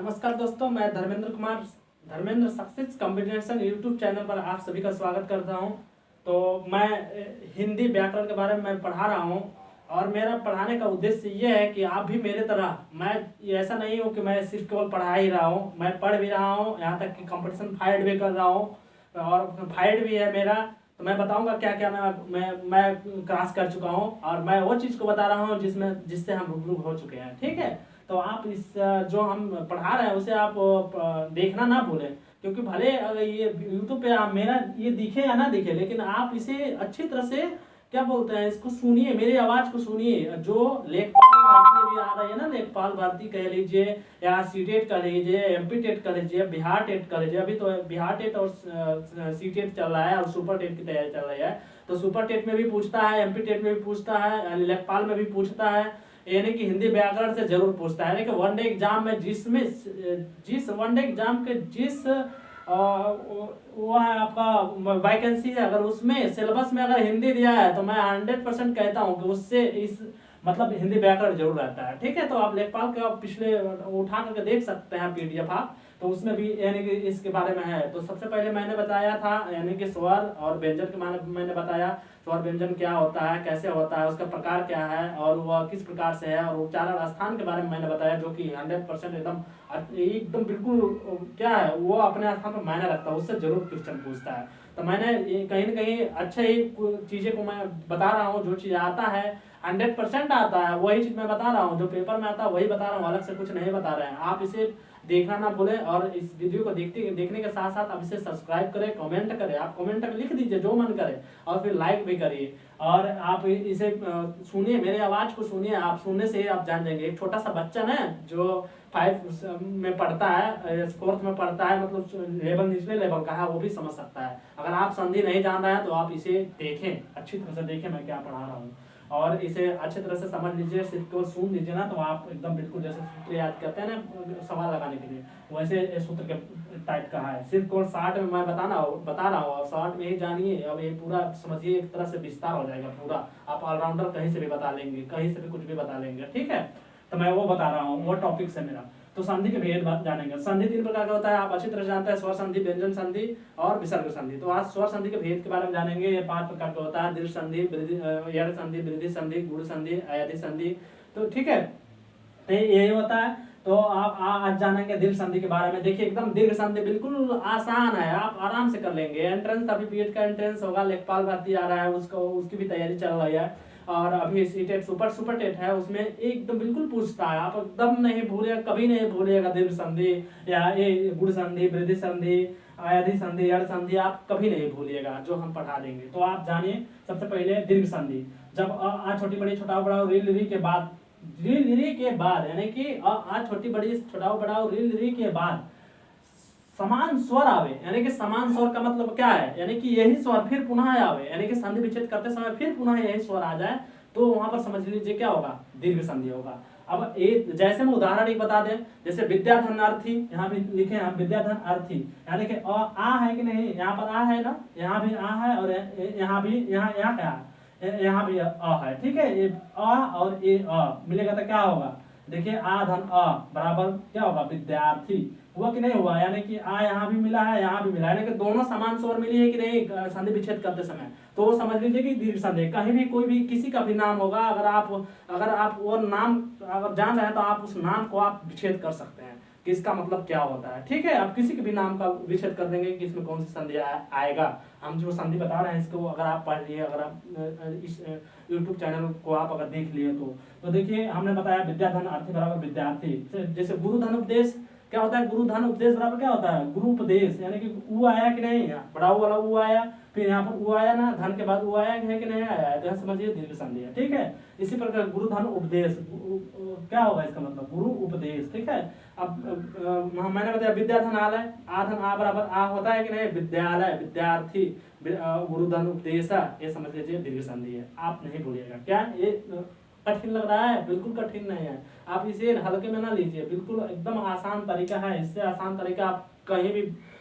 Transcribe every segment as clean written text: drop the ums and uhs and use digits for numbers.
नमस्कार दोस्तों, मैं Dharmendra success combination YouTube channel पर आप सभी का स्वागत करता हूं। तो मैं हिंदी व्याकरण के बारे में मैं पढ़ा रहा हूं और मेरा पढ़ाने का उद्देश्य ये है कि आप भी मेरे तरह, मैं ऐसा नहीं हूं कि मैं सिर्फ केवल पढ़ा ही रहा हूं, मैं पढ़ भी रहा हूं, यहाँ तक कि कंपटीशन फाइट भी कर रहा हूं और फाइट भी है मेरा। तो मैं बताऊंगा क्या क्या मैं क्रॉस कर चुका हूं और मैं वो चीज़ को बता रहा हूं जिससे हम रूबरू हो चुके हैं। ठीक है, तो आप इस जो हम पढ़ा रहे हैं उसे आप देखना ना भूलें, क्योंकि भले अगर ये यूट्यूब पे आप मेरा ये दिखे या ना दिखे, लेकिन आप इसे अच्छी तरह से क्या बोलते हैं इसको सुनिए, मेरी आवाज़ को सुनिए। जो लेखपाल भारती अभी आ रही है ना, लेखपाल भारती कह लीजिए या सी टेट कह लीजिए, MP टेट कह लीजिए, बिहार टेट कह लीजिए। अभी तो बिहार टेट और सी टेट चल रहा है और सुपर टेट की तैयारी चल रही है। तो सुपर टेट में भी पूछता है, MP टेट में भी पूछता है, लेखपाल में भी पूछता है, यानी कि हिंदी व्याकरण से जरूर पूछता है। यानी कि वनडे एग्जाम में जिस वनडे एग्जाम के जिस वो है आपका वैकेंसी है, अगर उसमें सिलेबस में अगर हिंदी दिया है तो मैं 100% कहता हूँ कि उससे इस मतलब हिंदी व्याकरण जरूर रहता है। ठीक है, तो आप लेखपाल के आप पिछले उठा करके देख सकते हैं PDF आप, तो उसमें भी यानी कि इसके बारे में है। तो सबसे पहले मैंने बताया था यानी कि स्वर और व्यंजन के माने मैंने बताया स्वर व्यंजन क्या होता है, कैसे होता है, उसका प्रकार क्या है और वह किस प्रकार से है, और उच्चारण स्थान के बारे में मैंने बताया, जो कि 100% एकदम बिल्कुल क्या है वो अपने स्थान पर मायने रखता है, उससे जरूर क्वेश्चन पूछता है। तो मैंने कहीं ना कहीं अच्छे ही चीजें को मैं बता रहा हूँ, जो चीज आता है 100% आता है वही चीज मैं बता रहा हूँ, जो पेपर में आता है वही बता रहा हूँ, अलग से कुछ नहीं बता रहे हैं। आप इसे देखना ना भूलें और इस वीडियो को देखने के साथ साथ आप इसे सब्सक्राइब करें, कमेंट करें, आप कमेंट में लिख दीजिए जो मन करे और फिर लाइक भी करिए और आप इसे सुनिए, मेरे आवाज को सुनिए। आप सुनने से ही आप जान जाएंगे। एक छोटा सा बच्चा ना जो 5 में पढ़ता है, 4th में पढ़ता है, मतलब लेवल निचले लेवल का है, वो भी समझ सकता है। अगर आप संधि नहीं जान रहे हैं तो आप इसे देखें, अच्छी तरह से देखें मैं क्या पढ़ा रहा हूँ और इसे अच्छी तरह से समझ लीजिए। सिर्फ केवल सुन लीजिए ना, तो आप एकदम बिल्कुल जैसे सूत्र याद करते हैं ना सवाल लगाने के लिए, वैसे सूत्र के टाइप का है। सिर्फ केवल 60 में मैं बता रहा हूँ और 60 में ही जानिए। अब ये पूरा समझिए, एक तरह से विस्तार हो जाएगा पूरा, आप ऑलराउंडर कहीं से भी बता लेंगे, कहीं से भी कुछ भी बता लेंगे। ठीक है, तो मैं वो बता रहा हूँ, वो टॉपिक से मेरा। तो संधि के भेद बात जानेंगे। संधि 3 प्रकार का होता है, आप अच्छी तरह जानते हैं, स्वर संधि, व्यंजन संधि और विसर्ग संधि। तो आज स्वर संधि के भेद के बारे में जानेंगे। ये 5 प्रकार का होता है, दीर्घ संधि, यड़ संधि, वृद्धि संधि, गुण संधि, अयाधि संधि। तो ठीक है, तो यही होता है। तो आप आज जानेंगे दीर्घ संधि के बारे में। देखिए एकदम दीर्घ संधि बिल्कुल आसान है, आप आराम से कर लेंगे। एंट्रेंस अभी बीएड का एंट्रेंस होगा, लेखपाल भर्ती आ रहा है, उसकी भी तैयारी चल रही है और अभी सी टेट सुपर टेट है, उसमें एकदम बिल्कुल पूछता है। आप एकदम नहीं भूलिएगा, कभी नहीं भूलिएगा दीर्घ संधि या ये गुण संधि, वृद्धि संधि, अयाधि संधि, यड़ संधि आप कभी नहीं भूलिएगा, जो हम पढ़ा देंगे। तो आप जानिए सबसे पहले दीर्घ संधि। जब आ छोटी बड़ी छोटा बड़ा री के बाद, री के बाद यानी कि आ छोटी बड़ी छोटा बड़ा री के बाद समान स्वर आवे, यानी कि समान स्वर का मतलब क्या है, यानी कि यही स्वर फिर पुनः आवे, यानी कि संधि विच्छेद करते समय फिर पुनः यही स्वर आ जाए, तो वहां पर समझ लीजिए क्या होगा, दीर्घ संधि होगा। अब एक जैसे मैं उदाहरण एक बता दें, जैसे विद्याधन अर्थी, यहाँ भी लिखे हैं विद्याधन अर्थी, यानी कि आ है कि नहीं, यहाँ पर आ है ना, यहाँ भी आ है और यहाँ भी यहाँ क्या है, यहाँ भी अ है। ठीक है, ये अ और ये अ मिलेगा तो क्या होगा, देखिए आ धन अ बराबर क्या होगा, विद्यार्थी। हुआ कि नहीं हुआ, यानी कि आ यहाँ भी मिला है, यहाँ भी मिला है, यानी कि दोनों समान स्वर मिली है कि नहीं संधि विच्छेद करते समय, तो वो समझ लीजिए कि दीर्घ संधि। कहीं भी कोई भी किसी का भी नाम होगा, अगर आप वो नाम अगर जान रहे हैं तो आप उस नाम को आप विच्छेद कर सकते हैं कि इसका मतलब क्या होता है। ठीक है, आप किसी के भी नाम का विच्छेद कर देंगे कि इसमें कौन सी संधि आएगा। हम जो संधि बता रहे हैं इसको अगर आप पढ़ लिए, अगर आप इस यूट्यूब चैनल को आप अगर देख लिए तो देखिए हमने बताया विद्याधन अर्थी बराबर विद्यार्थी। जैसे गुरु धन उपदेश क्या होता है, गुरु धन उपदेश बराबर क्या होता है, गुरु उपदेश, यानी कि उ आया कि नहीं, बड़ा वाला उ आया, फिर यहाँ पर उ आया ना, धन के बाद उ आया है कि नहीं आया है, तो यहाँ समझिए दीर्घ संधि है। ठीक है, इसी प्रकार गुरु धन उपदेश क्या होगा, इसका मतलब गुरु उपदेश। ठीक है, अब मैंने बताया विद्याधन आलय, आ धन आ बराबर आ होता है कि नहीं, विद्यालय, विद्यार्थी, गुरु धन उपदेश, ये समझ लीजिए दीर्घ संधि है। आप नहीं भूलिएगा। क्या ये कठिन लग रहा है, बिल्कुल कठिन नहीं है, आप इसे हल्के में ना लीजिए, बिल्कुल एकदम आसान तरीका है। इससे आसान तरीका आप कहीं भी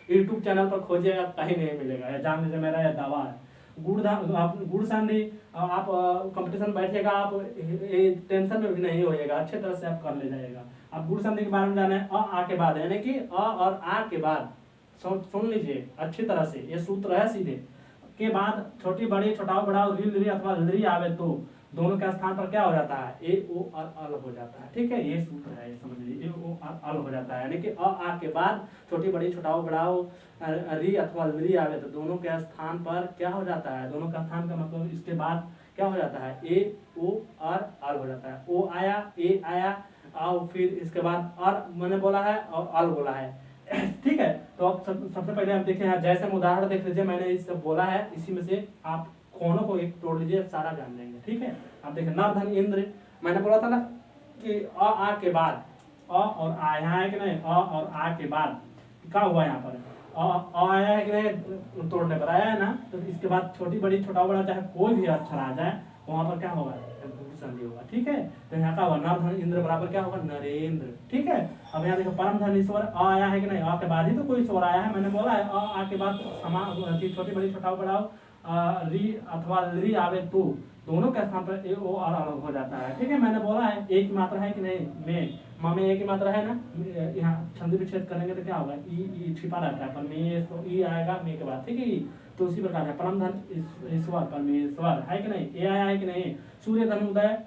यूट्यूब चैनल पर खोजिएगा, कहीं नहीं मिलेगा, जान लीजिए मेरा यह दावा है। गुड़ संधि आप कंपटीशन बैठिएगा, आप टेंशन में भी नहीं होइएगा, अच्छे तरह से आप कर ले जाएगा। अब गुण संधि के बारे में जाने, अ आ के बाद, यानी कि अ और आ के बाद, सुन लीजिए अच्छी तरह से, ये सूत्र है सीधे, के बाद छोटी बड़ी छोटाऊ बढ़ाऊ री ली अथवा ली आवे तो दोनों के स्थान पर क्या हो जाता है, ए ओ अल हो जाता है। ठीक है, ये सूत्र है, समझ लीजिए, ए ओ अल हो जाता है, यानी कि अ आ के बाद छोटी बड़ी छोटाऊ बढ़ाऊ री अथवा ली आवे तो दोनों के स्थान पर क्या हो जाता है, दोनों का स्थान का मतलब इसके बाद क्या हो जाता है, ए ओ अल हो जाता है। ओ आया, ए आया, और फिर इसके बाद और मैंने बोला है और अल बोला है। ठीक है, तो अब सबसे पहले आप देखें यहाँ, जैसे उदाहरण देख लीजिए, मैंने इस बोला है, इसी में से आप कोनों को एक तोड़ लीजिए, सारा जान लेंगे। ठीक है, आप देखें, नर धन इंद्र, मैंने बोला था ना कि अ आ के बाद अ और आ, यहाँ है कि नहीं, अ और आ के बाद क्या हुआ, यहाँ पर अ आया है कि नहीं, तोड़ने पर आया है ना, तो इसके बाद छोटी बड़ी छोटा बड़ा चाहे कोई भी अक्षर आ जाए वहां पर क्या होगा, संधि होगा। ठीक है, तो यहाँ का नर धन इंद्र बराबर क्या होगा, नरेंद्र। ठीक है, अब यहाँ देखो परम धन ईश्वर, अ आया है कि नहीं, अ के बाद ही तो कोई स्वर आया है, मैंने बोला है अ आ के बाद छोटी बड़ी छोटा बढ़ाओ री अथवा ली आवे तो दोनों के स्थान पर ए ओ और अलग हो जाता है। ठीक है, मैंने बोला है एक ही मात्रा है कि नहीं, में एक ही मात्रा है ना, यहाँ संधि विच्छेद करेंगे तो क्या होगा, ई छिपा रहता है, पर में तो ई आएगा में के बाद। ठीक है, तो उसी प्रकार है परम धन ईश्वर परमेश्वर, है कि नहीं, ए आया है कि नहीं, सूर्य धन उदय,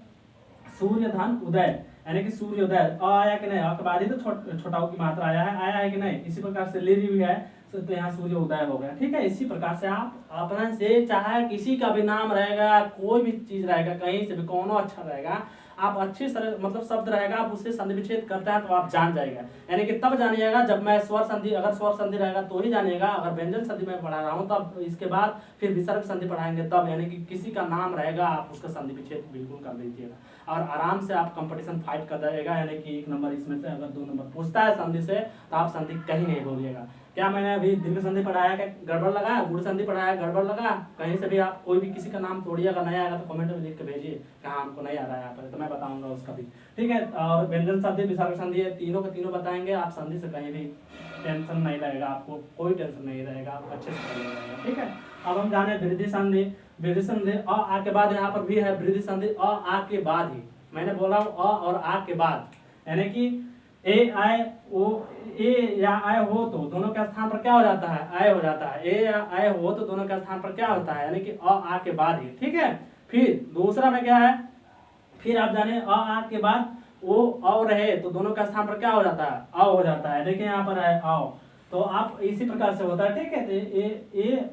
सूर्य धन उदय, यानी कि सूर्योदय, अ आया कि नहीं, अ के बाद ही तो छोटाऊ की मात्रा आया है कि नहीं, इसी प्रकार से ली भी है, तो यहाँ सूर्य उदय हो गया। ठीक है, इसी प्रकार से आप अपना से चाहे किसी का भी नाम रहेगा, कोई भी चीज रहेगा, कहीं से भी कौन अच्छा रहेगा, आप अच्छी तरह मतलब शब्द रहेगा, आप उससे संधि विच्छेद करते हैं तो आप जान जाएगा, यानी कि तब जानिएगा जब मैं स्वर संधि, अगर स्वर संधि रहेगा तो ही जानिएगा, अगर व्यंजन संधि में पढ़ा रहा हूँ तब इसके बाद फिर विसर्ग संधि पढ़ाएंगे तब, यानी कि किसी का नाम रहेगा आप उसका संधि विच्छेद बिल्कुल कर लीजिएगा और आराम से आप कंपटीशन फाइट कर जाएगा, यानी कि 1 नंबर इसमें से अगर 2 नंबर पूछता है संधि से तो आप संधि कहीं नहीं बोलिएगा। क्या मैंने अभी दीर्घ संधि पढ़ाया, क्या गड़बड़ लगा, गुण संधि पढ़ाया गड़बड़ लगा, कहीं से भी आप कोई भी किसी का नाम तोड़िए, अगर नहीं आएगा तो कमेंट में लिख के भेजिए कहाँ हमको नहीं आ रहा है यहाँ पर, तो मैं बताऊंगा उसका भी। ठीक है, और व्यंजन संधि विसर्ग संधि तीनों के तीनों बताएंगे, आप संधि से कहीं भी टेंशन नहीं रहेगा, आपको कोई टेंशन नहीं रहेगा, आप अच्छे से कर लेगा। ठीक है, अब हम जाने वृद्धि संधि, वृद्धि संधि अ आ के बाद, यहाँ पर भी है वृद्धि संधि अ आ के बाद ही, मैंने बोला अ और आ के बाद, यानी कि ए आए ओ, ए या आय हो तो दोनों के स्थान पर क्या हो जाता है, आय हो जाता है, ए या आय हो तो दोनों के स्थान पर क्या होता है, यानी कि अ आ के बाद ही। ठीक है, फिर दूसरा में क्या है, फिर आप जाने अ आ के बाद ओ औ रहे तो दोनों का स्थान पर क्या हो जाता है, अ हो जाता है। देखिए यहाँ पर है आओ, तो आप इसी प्रकार से होता है। ठीक है, तो ए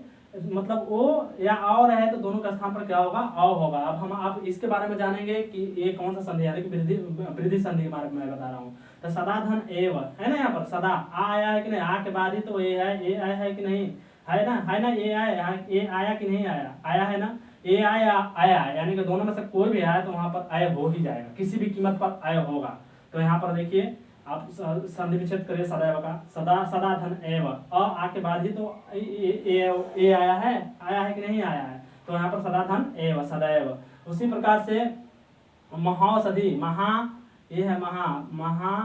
मतलब ओ या आओ रहे तो दोनों का स्थान पर क्या होगा, आओ होगा। अब हम आप इसके बारे में जानेंगे कि ये कौन सा संधि है, वृद्धि संधि के बारे में मैं बता रहा हूँ। तो सदा धन एव है ना, यहाँ पर सदा आ आया है कि नहीं, आ के बाद ही तो ए है, ए आया है कि नहीं, है ना, ए आया, ए आया कि नहीं आया, आया है ना, ए आया आया, यानी कि दोनों में से कोई भी आया तो वहां पर आय हो ही जाएगा, किसी भी कीमत पर आय होगा। तो यहाँ पर देखिए आप संधि विच्छेद करिए सदैव का, सदा सदा धन एव, अ आ के बाद ही तो ए आया है कि नहीं आया है, तो यहाँ पर सदा धन एव सदैव। उसी प्रकार से महाऔषधि, महा ये है महा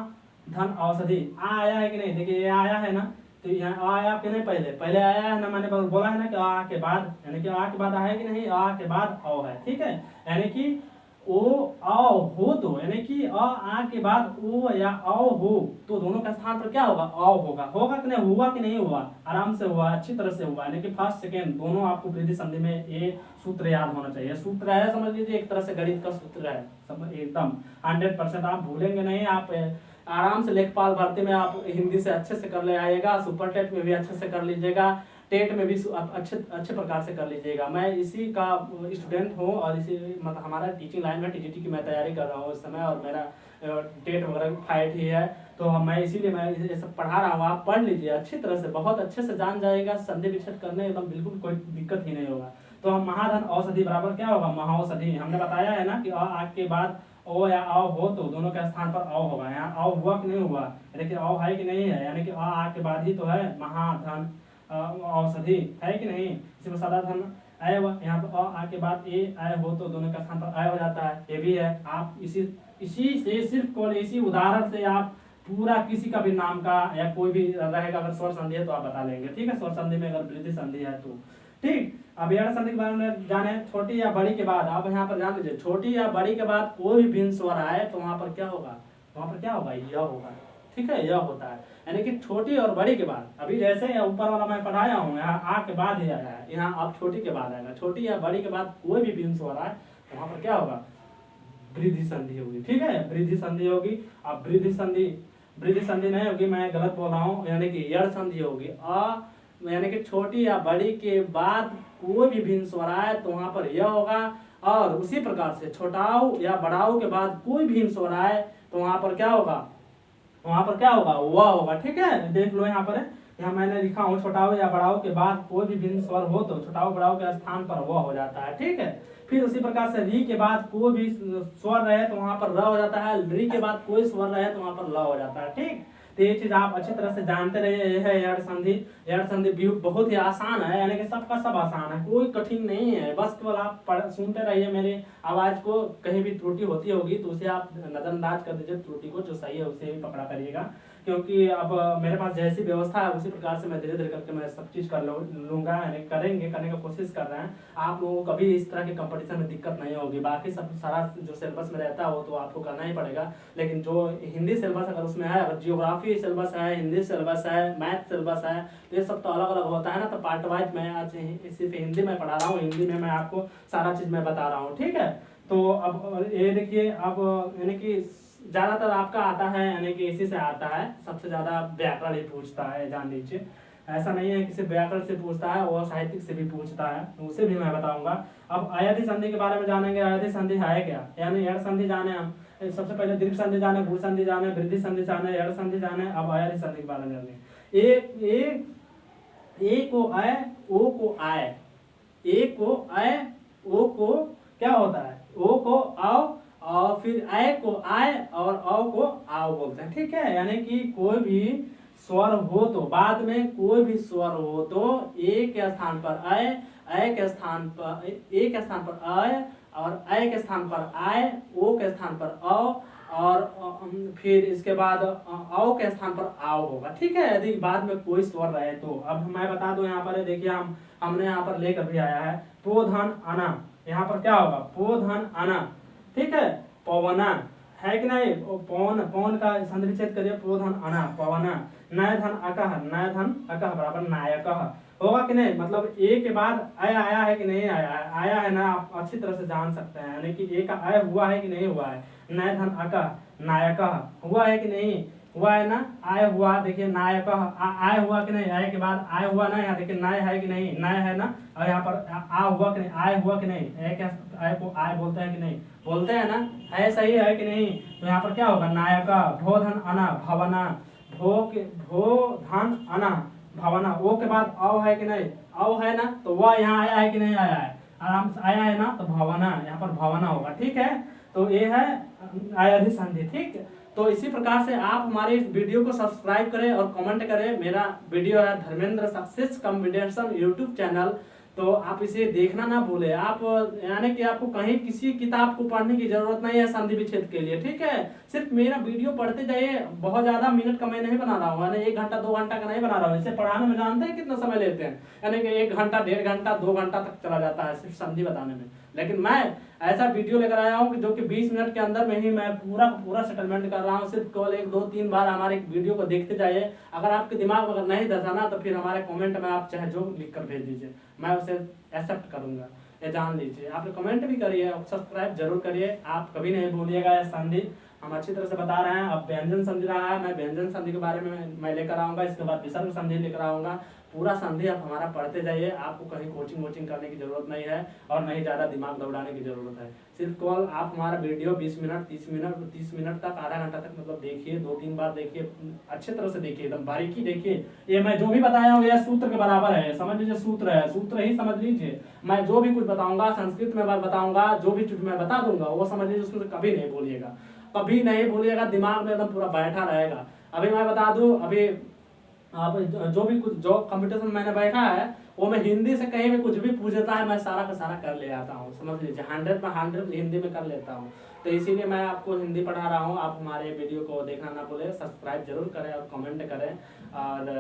धन औषधि, आ आया है कि नहीं, देखिए ये आया है ना, तो यहाँ आया कि नहीं, पहले आया है ना, मैंने बोला है ना कि आ के बाद, यानी कि आ के बाद आया कि नहीं, आ के बाद औ है। ठीक है, यानी कि ओ आओ हो तो, यानी कि आ के बाद ओ या आओ हो तो दोनों का स्थान पर क्या होगा, आओ होगा, होगा कि नहीं, हुआ कि नहीं हुआ, आराम से हुआ, अच्छी तरह से हुआ, यानी कि फर्स्ट सेकेंड दोनों आपको वृद्धि संधि में ये सूत्र याद होना चाहिए। सूत्र है, समझ लीजिए एक तरह से गणित का सूत्र है, सब एकदम 100% आप भूलेंगे नहीं, आप आराम से लेखपाल भर्ती में आप हिंदी से अच्छे से कर ले आइएगा, सुपर टेट में भी अच्छे से कर लीजिएगा, टेट में भी अच्छे प्रकार से कर लीजिएगा। मैं इसी का स्टूडेंट हूँ और इसी मतलब हमारा टीचिंग लाइन में टीजीटी की मैं तैयारी कर रहा हूँ इस समय, और मेरा टेट वगैरह फाइट ही है, तो मैं इसीलिए मैं ये सब पढ़ा रहा हूँ। आप पढ़ लीजिए अच्छी तरह से, बहुत अच्छे से जान जाएगा, संधि विच्छेद करने एकदम बिल्कुल कोई दिक्कत ही नहीं होगा। तो हम महाधन औषधि बराबर क्या होगा, महाऔषधि, हमने बताया है ना कि आ के बाद ओ या आओ हो तो दोनों के स्थान पर आओ होगा। यहाँ आओ हुआ कि नहीं हुआ, देखिए आओ है कि नहीं है, यानी कि आ के बाद ही तो है महाधन औषधि, है कि नहीं, इसमें सदा धन आय, यहाँ पर आ के बाद ए आय हो तो दोनों का स्थान पर आय हो जाता है, ये भी है। आप इसी से सिर्फ इसी उदाहरण से आप पूरा किसी का भी नाम का या कोई भी रहेगा, अगर स्वर संधि है तो आप बता लेंगे। ठीक है, स्वर संधि में अगर वृद्धि संधि है तो ठीक। अब यह संधि के बारे में जाने, छोटी या बड़ी के बाद, आप यहाँ पर जान लीजिए छोटी या बड़ी के बाद कोई भी भिन्न स्वर आए तो वहां पर क्या होगा, तो वहाँ पर क्या होगा, य होगा। ठीक है, यह होता है, यानी कि छोटी और बड़ी के बाद। अभी जैसे ऊपर वाला मैं पढ़ाया हूँ, यहाँ आ के बाद ही आया है, यहाँ अब छोटी के बाद आएगा। छोटी या बड़ी के बाद कोई भी भिन्न स्वर आए तो वहाँ पर क्या होगा, वृद्धि संधि होगी। ठीक है, वृद्धि संधि होगी। अब वृद्धि संधि नहीं होगी, मैं गलत बोल रहा हूँ, यानी कि यड़ संधि होगी। यानी कि छोटी या बड़ी के बाद कोई भी भिन्न स्वर आए तो वहां पर यह होगा। और उसी प्रकार से छोटाऊ या बड़ाऊ के बाद कोई भिन्न स्वर आए तो वहां पर क्या होगा, वह होगा। ठीक है, देख लो यहाँ पर है, यहाँ मैंने लिखा हूँ छोटाऊ या बड़ाऊ के बाद कोई भी भिन्न स्वर हो तो छोटाऊ बड़ाऊ के स्थान पर वह हो जाता है। ठीक है, फिर उसी प्रकार से री के बाद कोई भी स्वर रहे तो वहां पर र हो जाता है, री के बाद कोई स्वर रहे तो वहां पर ल हो जाता है। ठीक, तो ये चीज आप अच्छी तरह से जानते रहिए। यह है यड़ संधि। यड़ संधि बहुत ही आसान है, यानी कि सबका सब आसान है, कोई कठिन नहीं है। बस केवल आप सुनते रहिए मेरी आवाज को, कहीं भी त्रुटि होती होगी तो उसे आप नजरअंदाज कर दीजिए, त्रुटि को जो सही है उसे ही पकड़ा करिएगा। क्योंकि अब मेरे पास जैसी व्यवस्था है उसी प्रकार से मैं धीरे धीरे करके मैं सब चीज कर लूंगा, यानी करने का कोशिश कर रहे हैं। आप लोगों को कभी इस तरह के कंपटीशन में दिक्कत नहीं होगी। बाकी सब सारा जो सिलेबस में रहता है वो तो आपको करना ही पड़ेगा, लेकिन जो हिंदी सिलेबस अगर उसमें है, अगर जियोग्राफी सिलेबस है, हिंदी सिलेबस है, मैथ सिलेबस है, तो ये सब तो अलग अलग होता है ना। तो पार्ट वाइज मैं आज सिर्फ हिंदी में पढ़ा रहा हूँ, हिंदी में मैं आपको सारा चीज मैं बता रहा हूँ। ठीक है, तो अब ये देखिए, अब यानी कि ज्यादातर आपका आता है, यानी कि इसी से आता है, सबसे ज्यादा व्याकरण ही पूछता है, जान लीजिए। ऐसा नहीं है कि सिर्फ व्याकरण से पूछता है, वो साहित्यिक से भी पूछता है, तो उसे भी मैं बताऊंगा। अब अयाधि संधि के बारे में जानेंगे। अयाधि संधि है क्या, यानी यड़ संधि जाने हम, सबसे पहले दीर्घ संधि जाने, गुण संधि जाने, वृद्धि संधि जाने, यड़ संधि जाने। अब अयाधि संधि के बारे में जानेंगे। ए को अय, ओ को आय, ए को अय, ओ को क्या होता है, ओ को आओ, और फिर आय को आय और औ को आओ बोलते हैं। ठीक है, यानी कि कोई भी स्वर हो तो, बाद में कोई भी स्वर हो तो ए के स्थान पर अय, अय के स्थान पर ए के स्थान पर अय, और अय के स्थान पर आय, ओ के स्थान पर औ, और फिर इसके बाद औ के स्थान पर आओ होगा। ठीक है, यदि बाद में कोई स्वर रहे तो। अब मैं बता दूं, यहाँ पर देखिए, हमने यहाँ पर लेकर भी आया है पो धन अना। यहाँ पर क्या होगा, पो धन अना। ठीक है, पवना है कि नहीं, पवन, पवन का संधि विच्छेद करिए, पो धन अना, पवना। नय धन अकह, नय धन अकह बराबर नायकः होगा कि नहीं। मतलब ए के बाद अय आया है कि नहीं आया है, आया है ना, आप अच्छी तरह से जान सकते हैं, यानी कि ए का अय हुआ है कि नहीं हुआ है। नय धन अकह नायकः हुआ है कि नहीं हुआ है ना, आय हुआ, देखिए नायकः आय हुआ कि नहीं, आय के बाद आय हुआ ना, यहाँ देखिए नय है कि नहीं, नय है ना, और यहाँ पर आ हुआ कि नहीं, आय हुआ कि नहीं, आय को आय बोलते हैं कि नहीं, बोलते हैं ना, है सही है कि नहीं। तो यहाँ पर क्या होगा, नायका, भो धन अना भवना, भो धन अना भवना। ओ के बाद औ है कि नहीं, औ है ना, तो वह यहाँ आया है कि नहीं आया है, आराम से आया है ना, तो भवना, यहाँ पर भवना होगा। ठीक है, तो ये है अयाधि संधि। ठीक, तो इसी प्रकार से आप हमारे इस वीडियो को सब्सक्राइब करें और कमेंट करें। मेरा वीडियो है Dharmendra success combination YouTube channel, तो आप इसे देखना ना भूले। आप यानी कि आपको कहीं किसी किताब को पढ़ने की जरूरत नहीं है संधि विच्छेद के लिए। ठीक है, सिर्फ मेरा वीडियो पढ़ते जाइए। बहुत ज्यादा मिनट का मैं नहीं बना रहा हूँ, यानी 1 घंटा 2 घंटा का नहीं बना रहा हूँ। इसे पढ़ाने में जानते हैं कितना समय लेते हैं, यानी कि 1 घंटा 1.5 घंटा 2 घंटा तक चला जाता है सिर्फ संधि बताने में। लेकिन मैं ऐसा वीडियो लेकर आया हूँ कि जो कि 20 मिनट के अंदर में ही मैं पूरा सेटलमेंट कर रहा हूँ। सिर्फ केवल 1 2 3 बार हमारे वीडियो को देखते जाइए। अगर आपके दिमाग में अगर नहीं धसा ना, तो फिर हमारे कमेंट में आप चाहे जो लिख कर भेज दीजिए, मैं उसे एक्सेप्ट करूंगा, ये जान लीजिए। आप कमेंट भी करिए और सब्सक्राइब जरूर करिए। आप कभी नहीं भूलिएगा, यह संधि हम अच्छी तरह से बता रहे हैं। अब व्यंजन संधि रहा है, मैं व्यंजन संधि के बारे में मैं लेकर आऊंगा। इसके बाद विसर्ग संधि लेकर आऊंगा। पूरा संधि आप हमारा पढ़ते जाइए। आपको कहीं कोचिंग करने की जरूरत नहीं है और नहीं ज़्यादा दिमाग दौड़ाने की जरूरत है। सिर्फ केवल आप हमारा वीडियो 20 मिनट 30 मिनट तक, आधा घंटा तक मतलब देखिए, 2-3 बार देखिए, अच्छे तरह से देखिए, एकदम बारीकी देखिए। ये मैं जो भी बताया हूँ यह सूत्र के बराबर है, समझ लीजिए, सूत्र है, सूत्र ही समझ लीजिए। मैं जो भी कुछ बताऊंगा संस्कृत में बताऊंगा, जो भी चीज मैं बता दूंगा वो समझ लीजिए, उसको कभी नहीं भूलिएगा, कभी नहीं भूलिएगा, दिमाग में एकदम पूरा बैठा रहेगा। अभी मैं बता दूं, अभी आप जो भी कुछ जो कंपटीशन मैंने बैठा है वो मैं हिंदी से कहीं भी कुछ भी पूछ देता है, मैं सारा का सारा कर ले आता हूँ, समझ लीजिए। 100 में 100 हिंदी में कर लेता हूँ। तो इसीलिए मैं आपको हिंदी पढ़ा रहा हूँ। आप हमारे वीडियो को देखना ना भूलें, सब्सक्राइब जरूर करें और कमेंट करें और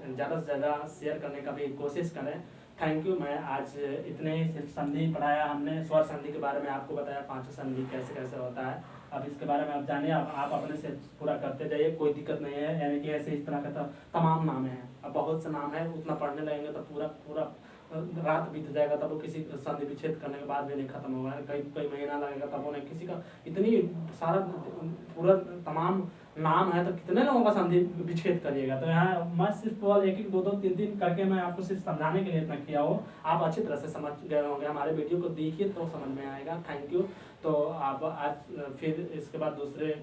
ज़्यादा से ज़्यादा शेयर करने का भी कोशिश करें। Thank you. मैं आज इतने ही सिर्फ संधि पढ़ाया हमने, स्वर संधि के बारे में आपको बताया, 5 संधि कैसे कैसे होता है। अब इसके बारे में आप जानिए, आप अपने से पूरा करते जाइए, कोई दिक्कत नहीं है। यानी कि ऐसे इस तरह का तमाम नाम हैं, अब बहुत से नाम है, उतना पढ़ने लगेंगे तो पूरा पूरा रात बीत जाएगा, तब वो किसी संधि विच्छेद करने के बाद भी नहीं खत्म होगा, कई कई महीना लगेगा तब वो नहीं, किसी का इतनी सारा पूरा तमाम नाम है तो कितने लोगों का संधि विच्छेद करिएगा। तो यहाँ मैं सिर्फ केवल एक एक दो दो तीन तीन करके मैं आपको सिर्फ समझाने के लिए इतना किया हो, आप अच्छी तरह से समझ गए होंगे, हमारे वीडियो को देखिए तो समझ में आएगा। Thank you. तो आप आज फिर इसके बाद दूसरे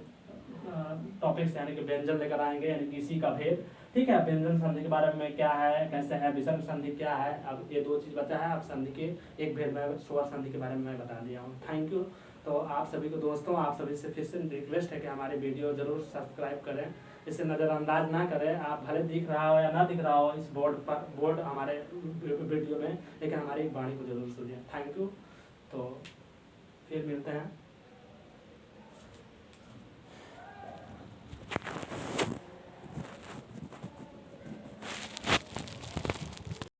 टॉपिक्स यानी कि व्यंजन लेकर आएंगे, यानी कि इसी का भेद, ठीक है। व्यंजन संधि के बारे में क्या है, कैसे है, विषम संधि क्या है, अब ये दो चीज़ बचा है। अब संधि के एक भेद में स्वर संधि के बारे में मैं बता दिया हूँ। Thank you. तो आप सभी को दोस्तों, आप सभी से फिर से रिक्वेस्ट है कि हमारी वीडियो जरूर सब्सक्राइब करें, इसे नज़रअंदाज ना करें। आप भले दिख रहा हो या ना दिख रहा हो इस बोर्ड हमारे वीडियो में, लेकिन हमारी वाणी को जरूर सुनिए। Thank you. तो फिर मिलते हैं।